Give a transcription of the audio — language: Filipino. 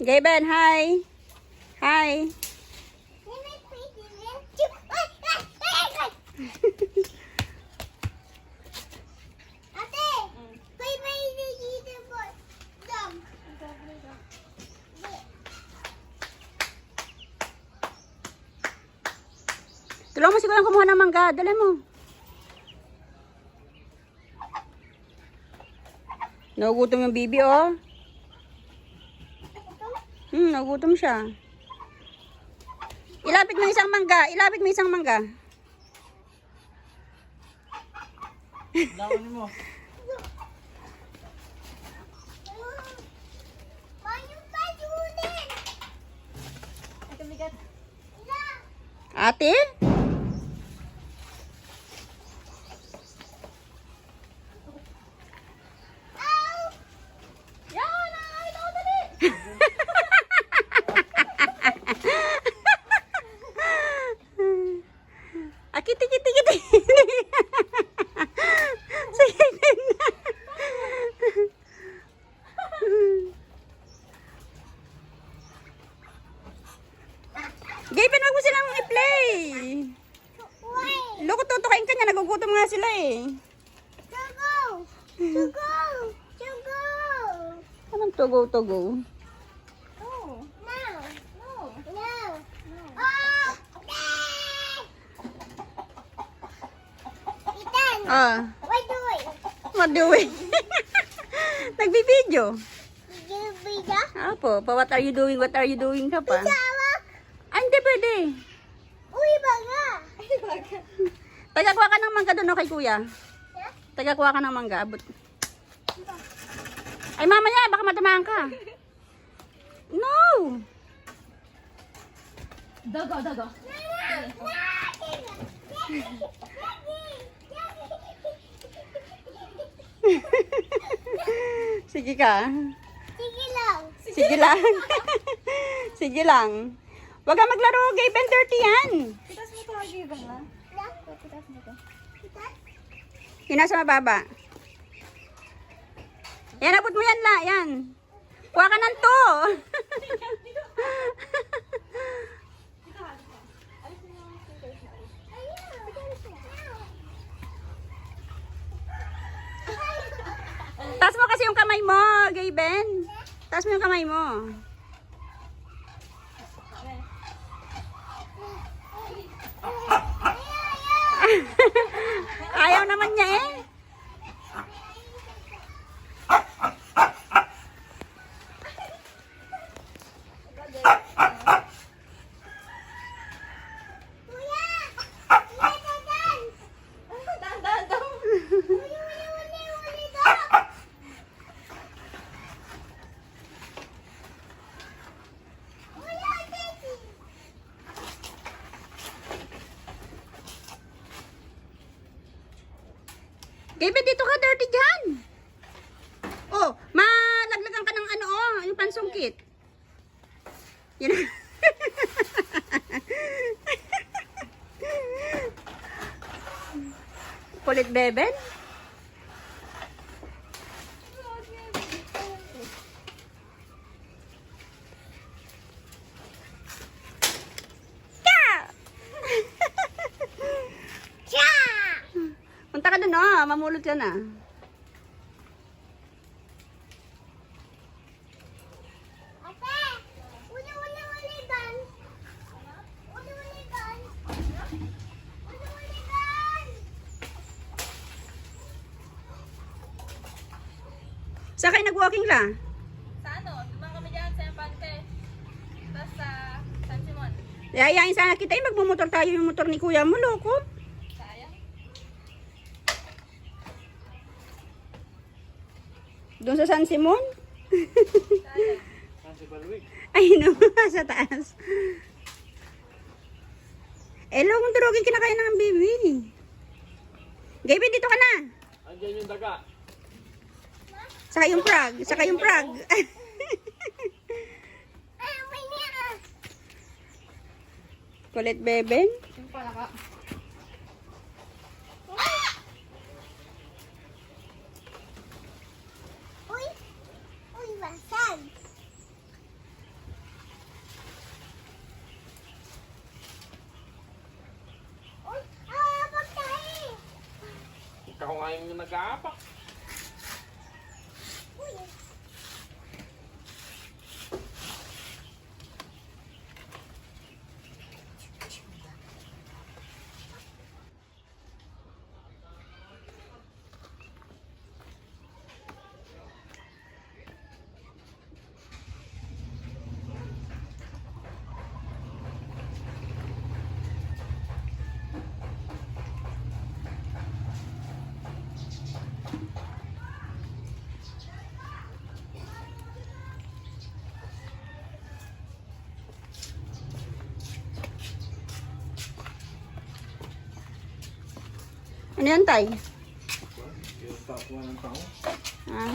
Gaben, hi. Hi. Tulungan mo siguro kumuha ng mangga. Dali mo. Nagugutom yung bibi, oh. Nagugutom siya. Ilapit mo isang mangga. Ilapit mo isang mangga. Lawan mo. Ate? Kiti. Sige na. Gaben, wag mo silang i-play. Loko, tutukain ka niya. Nagugutom nga sila eh. Anong tugo? What doing? Nagbibideo. Apo, what are you doing? What are you doing ka pa? Ah, hindi pwede. Tagakuha ka ng mangga doon, kay kuya. Tagakuha ka ng mangga. Abot. Ay, mamaya, baka matamaan ka. No! Dago. Sige ka. Sige lang. Huwag ka maglaro, Gaben, dirty yan. Pitas mo ito, Gaben, ha? Pitas mo ito. Hinasa mababa. Yan, abot mo yan, yan. Kuha ka ng to. Taas mo kasi yung kamay mo, Gaben. Taas mo yung kamay mo. Ayaw naman niya eh. Gaben, dito ka, dirty dyan. Oh, malaglagan ka ng ano, oh, yung pansungkit. Yan. Kulit, Beben. Punta ka dun, oh. Mamulot ka na. Saan kayo nag-walking la? Sa ano? Dumang kami dyan sa Empante. Tapos sa San Simon. Yayain sana kita, magmumotor tayo yung motor ni kuya mo, loko. Sayang. Doon sa San Simon? Sayang. Ay, no, sa taas. Elo, kung turugin kinakain ng baby. Gaben, dito ka na. Andiyan yung daga. Saka yung frog. Kulit, Beben. Yung pala ka. ang nag-aapak. Ano yan, Tay? Yung tapuan ng tao. Ah,